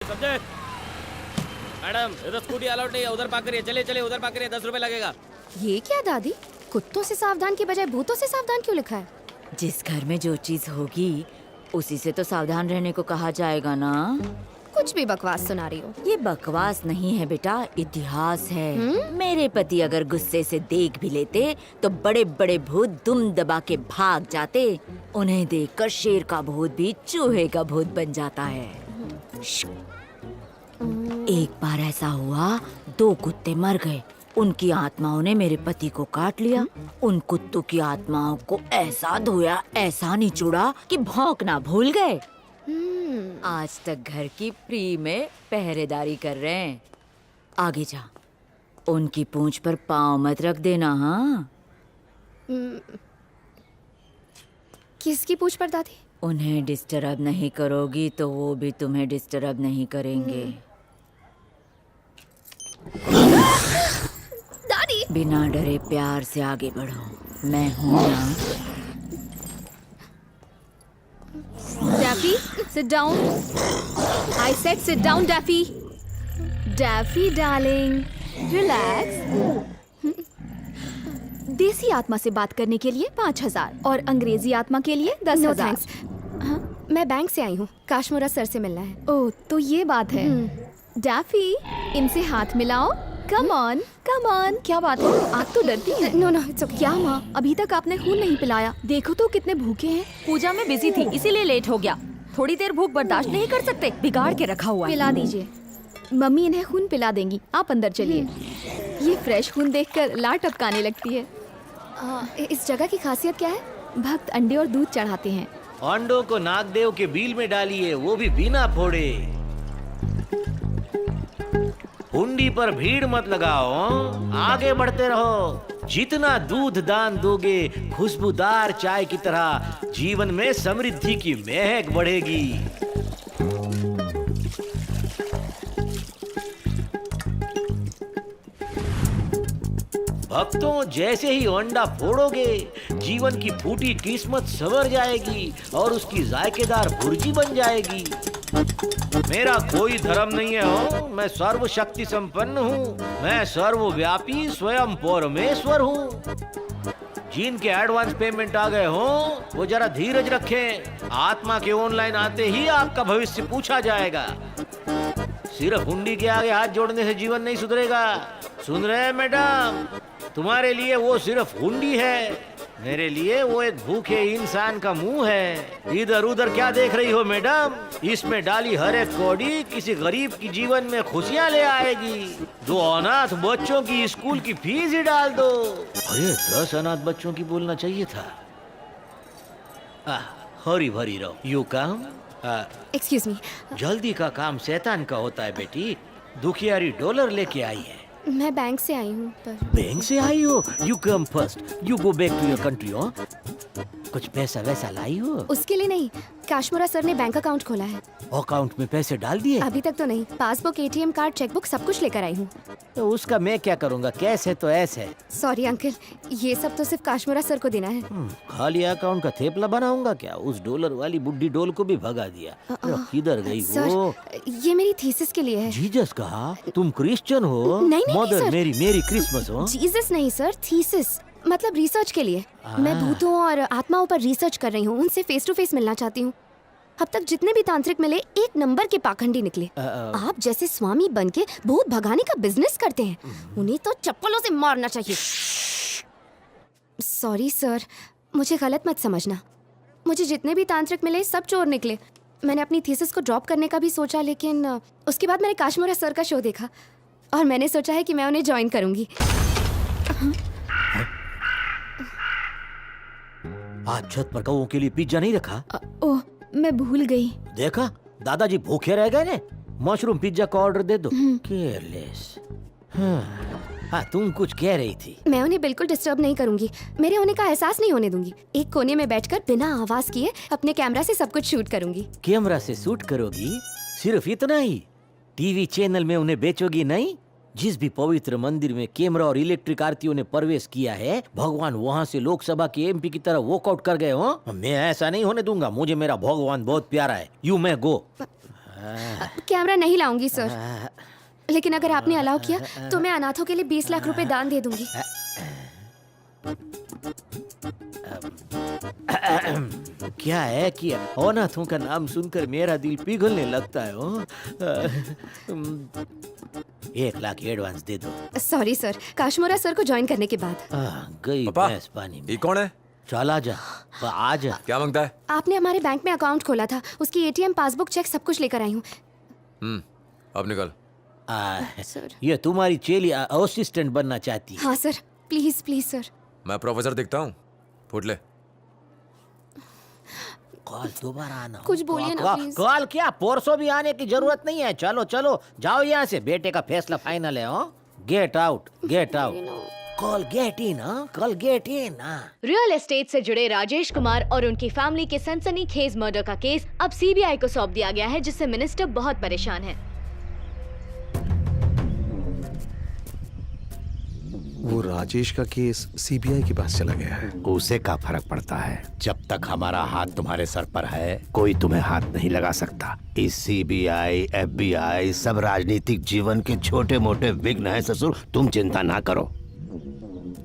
समझे? मैडम इधर scooty allowed नहीं है, उधर पार्क करिए। चलिए चलिए उधर पार्क करिए, 10 रुपए लगेगा। ये क्या दादी, कुत्तों से सावधान की बजाय भूतों से सावधान क्यों लिखा है? जिस घर में जो चीज होगी उसी से तो सावधान रहने को कहा जाएगा ना। कुछ भी बकवास सुना रही हो। ये बकवास नहीं है बेटा, इतिहास है। मेरे पति अगर गुस्से से देख भी लेते तो बड़े बड़े भूत दुम दबा के भाग जाते। उन्हें देखकर शेर का भूत भी चूहे का भूत बन जाता है। एक बार ऐसा हुआ, 2 कुत्ते मर गए। उनकी आत्माओं ने मेरे पति को काट लिया। उन कुत्तों की आत्माओं को ऐसा धोया, ऐसा निचोड़ा कि भौंकना भूल गए। आज तक घर की फ्री में पहरेदारी कर रहे हैं। आगे जा, उनकी पूंछ पर पाँव मत रख देना। हाँ, किसकी पूछ पर दादी? उन्हें डिस्टर्ब नहीं करोगी तो वो भी तुम्हें डिस्टर्ब नहीं करेंगे। दादी! बिना डरे प्यार से आगे बढ़ो, मैं हूँ ना। Daffy, sit down. I said sit down, Daffy. Daffy, darling, relax. देसी आत्मा से बात करने के लिए 5,000 और अंग्रेजी आत्मा के लिए 10,000। हाँ, मैं बैंक से आई हूँ, काशमुरा सर से मिलना है। ओह, तो ये बात है। डैफी, इनसे हाथ मिलाओ। Come on, come on. क्या बात है, आप तो डरती हैं। No no, it's okay. क्या माँ, अभी तक आपने खून नहीं पिलाया। देखो तो कितने भूखे हैं। पूजा में बिजी थी इसीलिए लेट हो गया। थोड़ी देर भूख बर्दाश्त नहीं कर सकते, बिगाड़ के रखा हुआ है। पिला दीजिए, मम्मी इन्हें खून पिला देंगी। आप अंदर चलिए। ये फ्रेश खून देखकर लार टपकाने लगती है। इस जगह की खासियत क्या है? भक्त अंडे और दूध चढ़ाते हैं। अंडों को नागदेव के बील में डालिए, वो भी बिना फोड़े। हुंडी पर भीड़ मत लगाओ, आगे बढ़ते रहो। जितना दूध दान दोगे, खुशबूदार चाय की तरह जीवन में समृद्धि की महक बढ़ेगी। भक्तों, जैसे ही अंडा फोड़ोगे, जीवन की फूटी किस्मत संवर जाएगी और उसकी जायकेदार भुर्जी बन जाएगी। मेरा कोई धर्म नहीं है हो, मैं सर्वशक्ति संपन्न हूँ। मैं सर्वव्यापी स्वयं परमेश्वर हूँ। जिनके एडवांस पेमेंट आ गए हो वो जरा धीरज रखें। आत्मा के ऑनलाइन आते ही आपका भविष्य पूछा जाएगा। सिर्फ हुंडी के आगे हाथ जोड़ने से जीवन नहीं सुधरेगा। सुन रहे हैं मैडम? तुम्हारे लिए वो सिर्फ हुंडी है, मेरे लिए वो एक भूखे इंसान का मुंह है। इधर उधर क्या देख रही हो मैडम? इसमें डाली हर एक कौड़ी किसी गरीब की जीवन में खुशियां ले आएगी। 2 अनाथ बच्चों की स्कूल की फीस ही डाल दो। अरे 10 अनाथ बच्चों की बोलना चाहिए था। हरी भरी रहो। यू काम। Excuse me. जल्दी का काम शैतान का होता है बेटी। दुखियारी डॉलर लेके आई है। मैं बैंक से आई हूँ पर। बैंक से आई हो? You come first, you go back to your country. हो कुछ पैसा वैसा लाई हो? उसके लिए नहीं, काशमुरा सर ने बैंक अकाउंट खोला है। अकाउंट में पैसे डाल दिए? अभी तक तो नहीं। पासबुक, एटीएम कार्ड, चेकबुक सब कुछ लेकर आई हूँ। तो उसका मैं क्या करूँगा? कैश है तो ऐस है। सॉरी अंकल, ये सब तो सिर्फ काशमुरा सर को देना है। खाली अकाउंट का थेपला बनाऊंगा क्या? उस डॉलर वाली बुड्ढी डोल को भी भगा दिया। किधर गई वो? ये मेरी थीसिस के लिए है। जीसस कहा? तुम क्रिश्चियन हो? नहीं, मदर सर। मेरी क्रिसमस हो? जीसस नहीं सर, थीसिस मतलब रिसर्च के लिए। मैं भूतों और आत्माओं पर रिसर्च कर रही हूँ। उनसे फेस टू फेस मिलना चाहती हूँ। अब तक जितने भी तांत्रिक मिले, 1 नंबर के पाखंडी निकले। आप जैसे स्वामी बनके भूत भगाने का बिजनेस करते हैं, उन्हें तो चप्पलों से मारना चाहिए। सॉरी सर, मुझे गलत मत समझना। मुझे जितने भी तांत्रिक मिले सब चोर निकले। मैंने अपनी थीसिस को ड्रॉप करने का भी सोचा, लेकिन उसके बाद मैंने काशमुरा सर का शो देखा और मैंने सोचा है कि मैं उन्हें ज्वाइन करूंगी। आज छत पर कौओं के लिए पिज्जा नहीं रखा? ओह, मैं भूल गई। देखा, दादाजी भूखे रह गए ने। मशरूम पिज्जा का ऑर्डर दे दो। केयरलेस। हाँ, तुम कुछ कह रही थी। मैं उन्हें बिल्कुल डिस्टर्ब नहीं करूंगी। मेरे होने का एहसास नहीं होने दूंगी। एक कोने में बैठकर बिना आवाज किए अपने कैमरा से सब कुछ शूट करूंगी। कैमरा से शूट करोगी? सिर्फ इतना ही? टीवी चैनल में उन्हें बेचोगी नहीं? जिस भी पवित्र मंदिर में कैमरा और इलेक्ट्रिक आरतियों ने प्रवेश किया है, भगवान वहाँ से लोकसभा के एमपी की तरह वॉकआउट कर गए हो। मैं ऐसा नहीं होने दूंगा। मुझे मेरा भगवान बहुत प्यारा है। You may go. कैमरा नहीं लाऊंगी सर, लेकिन अगर आपने अलाउ किया तो मैं अनाथों के लिए 20 लाख रुपए दान दे दूंगी। क्या है कि अनाथों का नाम सुनकर मेरा दिल पिघलने लगता है। 1 लाख एडवांस दे दो। सॉरी सर, काशमोरा सर को ज्वाइन करने के बाद। गई पापा, भैंस पानी में। ये कौन है? चला जा, आ जा। क्या मांगता है? आपने हमारे बैंक में अकाउंट खोला था, उसकी एटीएम पासबुक चेक सब कुछ लेकर आई हूँ। अब निकल। सर। ये तुम्हारी चेली असिस्टेंट बनना चाहती है। हाँ सर, प्लीज प्लीज सर। मैं प्रोफेसर दिखता हूँ? फुट ले। कॉल दोबारा आना। कुछ बोलिए ना प्लीज। कॉल क्या, पोरसो भी आने की जरूरत नहीं है। चलो चलो जाओ यहाँ से, बेटे का फैसला फाइनल है। Get out, get out. Call get in, call get in. Real estate से जुड़े राजेश कुमार और उनकी फैमिली के सनसनीखेज मर्डर का केस अब सीबीआई को सौंप दिया गया है, जिससे मिनिस्टर बहुत परेशान है। वो राजेश का केस सीबीआई के पास चला गया है। उसे क्या फर्क पड़ता है? जब तक हमारा हाथ तुम्हारे सर पर है, कोई तुम्हें हाथ नहीं लगा सकता। इस सीबीआई, एफबीआई सब राजनीतिक जीवन के छोटे मोटे विघ्न हैं ससुर, तुम चिंता ना करो।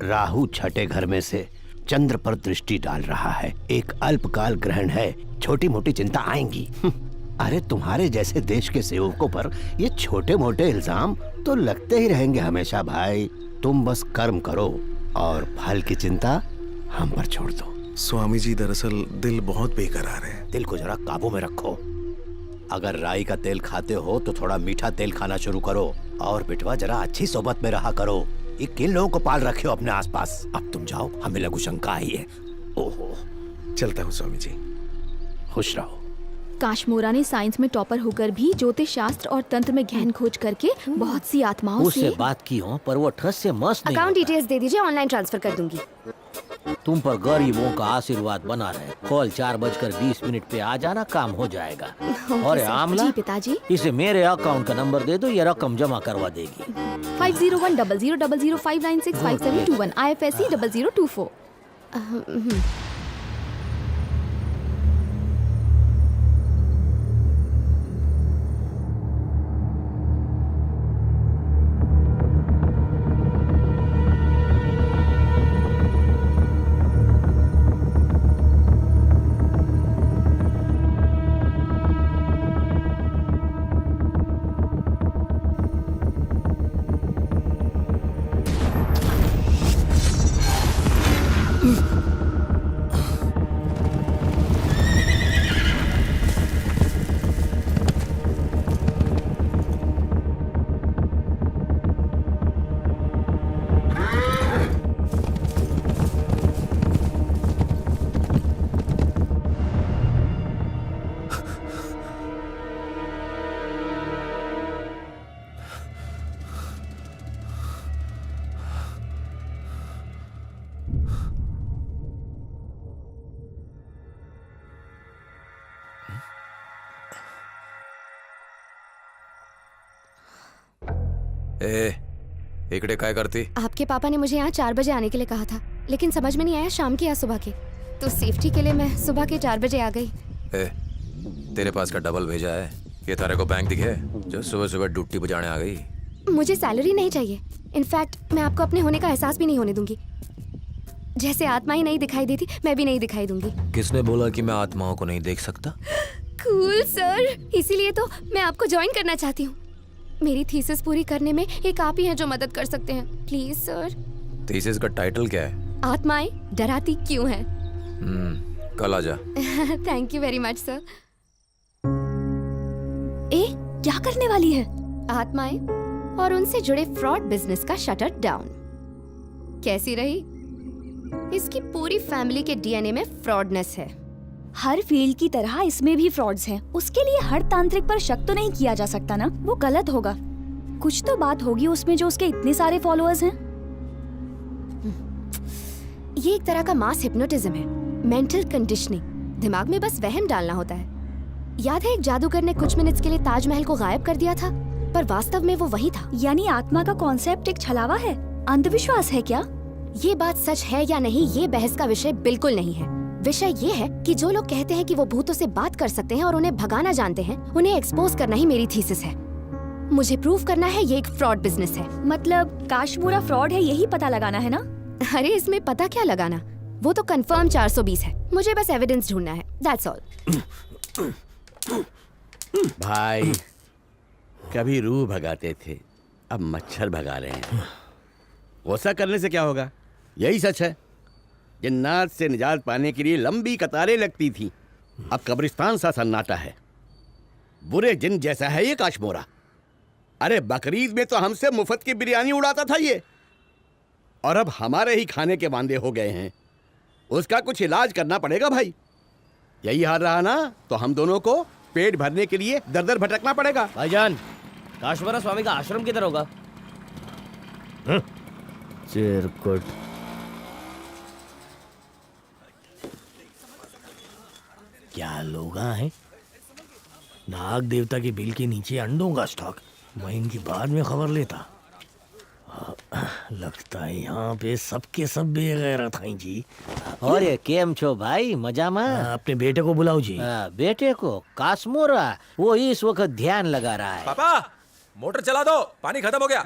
राहु छठे घर में से चंद्र पर दृष्टि डाल रहा है। एक अल्पकाल ग्रहण है, छोटी मोटी चिंता आएंगी। अरे तुम्हारे जैसे देश के सेवकों पर ये छोटे मोटे इल्जाम तो लगते ही रहेंगे हमेशा भाई। तुम बस कर्म करो और फल की चिंता हम पर छोड़ दो। स्वामी जी, दरअसल दिल बहुत बेकरार है। दिल को जरा काबू में रखो। अगर राई का तेल खाते हो तो थोड़ा मीठा तेल खाना शुरू करो। और बेटवा जरा अच्छी सोबत में रहा करो। ये किन लोगों को पाल रखे हो अपने आसपास? अब तुम जाओ, हमें लघु शंका आई है। ओहो, चलता हूँ स्वामी जी। खुश रहो। काशमोरा ने साइंस में टॉपर होकर भी ज्योतिष शास्त्र और तंत्र में गहन खोज करके बहुत सी आत्माओं उससे से बात की हो, पर वो ठस से मस्त नहीं अकाउंट होता। डिटेल्स दे दीजिए, ऑनलाइन ट्रांसफर कर दूंगी। तुम पर गरीबों का आशीर्वाद बना रहे। कॉल 4:20 पे आ जाना, काम हो जाएगा। और सर। आमला, जी पिताजी। इसे मेरे अकाउंट का नंबर दे दो, ये रकम जमा करवा देगी। 50100005965721 IFSC 0024। इकडे काय करती? आपके पापा ने मुझे यहाँ 4 बजे आने के लिए कहा था, लेकिन समझ में नहीं आया शाम के या सुबह के, तो सेफ्टी के लिए मैं सुबह के 4 बजे आ गई। तेरे पास का डबल भेजा है, ये तारे को बैंक दिखे जो सुबह सुबह ड्यूटी बजाने आ गई। मुझे सैलरी नहीं चाहिए। इनफैक्ट मैं आपको अपने होने का एहसास भी नहीं होने दूंगी। जैसे आत्मा ही नहीं दिखाई देती, मैं भी नहीं दिखाई दूंगी। किसने बोला कि मैं आत्माओं को नहीं देख सकता? कूल सर, इसीलिए तो मैं आपको ज्वाइन करना चाहती हूँ। मेरी थीसिस पूरी करने में एक आप ही हैं जो मदद कर सकते हैं। Please sir. थीसिस का टाइटल क्या है? आत्माएं डराती क्यों हैं? कल आ जा। Thank you very much sir. ए, क्या करने वाली है? आत्माएं और उनसे जुड़े फ्रॉड बिजनेस का शटर डाउन। कैसी रही? इसकी पूरी फैमिली के डीएनए में फ्रॉडनेस है। हर फील्ड की तरह इसमें भी फ्रॉड्स हैं। उसके लिए हर तांत्रिक पर शक तो नहीं किया जा सकता ना, वो गलत होगा। कुछ तो बात होगी उसमें जो उसके इतने सारे फॉलोअर्स हैं। ये एक तरह का मास हिप्नोटिज्म है, मेंटल कंडीशनिंग। दिमाग में बस वहम डालना होता है। याद है एक जादूगर ने कुछ मिनट्स के लिए ताजमहल को गायब कर दिया था, पर वास्तव में वो वही था। यानी आत्मा का कॉन्सेप्ट एक छलावा है, अंधविश्वास है क्या? ये बात सच है या नहीं, ये बहस का विषय बिल्कुल नहीं है। विषय ये है कि जो लोग कहते हैं कि वो भूतों से बात कर सकते हैं और उन्हें भगाना जानते हैं, उन्हें एक्सपोज करना ही मेरी थीसिस है। मुझे प्रूव करना है ये एक फ्रॉड बिजनेस है। मतलब काशमूरा फ्रॉड है, यही पता लगाना है ना? अरे इसमें पता क्या लगाना, वो तो कंफर्म 420 है। मुझे बस एविडेंस ढूंढना है, दैट्स ऑल। भाई कभी रूह भगाते थे, अब मच्छर भगा रहे हैं। गुस्सा करने से क्या होगा, यही सच है। जिन्नात से निजात पाने के लिए लंबी कतारें लगती थी, अब कब्रिस्तान सा सन्नाटा है। बुरे जिन जैसा है ये काशमोरा। अरे बकरीद में तो हमसे मुफ्त की बिरयानी उड़ाता था ये, और अब हमारे ही खाने के वांदे हो गए हैं। उसका कुछ इलाज करना पड़ेगा भाई। यही हाल रहा ना तो हम दोनों को पेट भरने के लिए दर दर भटकना पड़ेगा। भाईजान, काशमोरा स्वामी का आश्रम किधर होगा? चिरकुट। क्या लोग हैं? नाग देवता के बिल के नीचे अंडों का स्टॉक। मैं इनकी बाद में खबर लेता। लगता है यहाँ पे सबके सब बेगैरत हैं जी। और ये केम छो भाई, मजा में? अपने बेटे को बुलाओ जी। बेटे को? काशमोरा वो इस वक्त ध्यान लगा रहा है। पापा मोटर चला दो, पानी खत्म हो गया।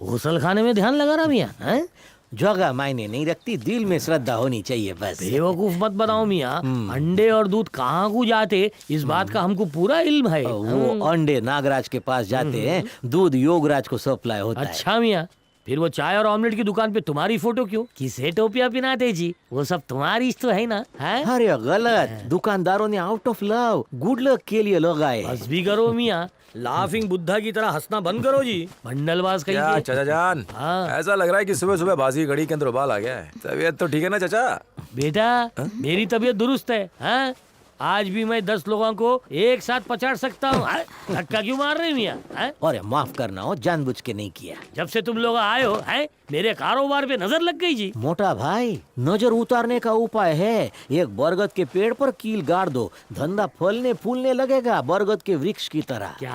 गुसल खाने में ध्यान लगा रहा मियाँ हैं? जगह मायने नहीं रखती, दिल में श्रद्धा होनी चाहिए बस। बेवकूफ मत बनाओ मियाँ। अंडे और दूध कहाँ को जाते, इस बात का हमको पूरा इल्म है। वो अंडे नागराज के पास जाते हैं, दूध योगराज को सप्लाई होता है। अच्छा मियाँ, फिर वो चाय और ऑमलेट की दुकान पे तुम्हारी फोटो क्यों? किसे टोपिया पिनाते जी? वो सब तुम्हारी तो है ना? है? अरे गलत, दुकानदारों ने out of love good luck के लिए लगाए। बस भी करो मियाँ, लाफिंग बुद्धा की तरह हंसना बंद करो जी। बंडलबाज कहीं क्या चाचा जान? हाँ। ऐसा लग रहा है कि सुबह सुबह बाजी घड़ी के अंदर उबाल आ गया है। तबीयत तो ठीक है ना चाचा? बेटा मेरी तबीयत दुरुस्त है। हाँ? आज भी मैं 10 लोगों को एक साथ पचाड़ सकता हूँ। धक्का क्यों मार रहे मियाँ? और माफ करना हो, जानबूझ के नहीं किया। जब से तुम लोग आए हो हैं, मेरे कारोबार पे नजर लग गई जी। मोटा भाई, नजर उतारने का उपाय है, एक बरगद के पेड़ पर कील गाड़ दो, धंधा फलने फूलने लगेगा बरगद के वृक्ष की तरह। क्या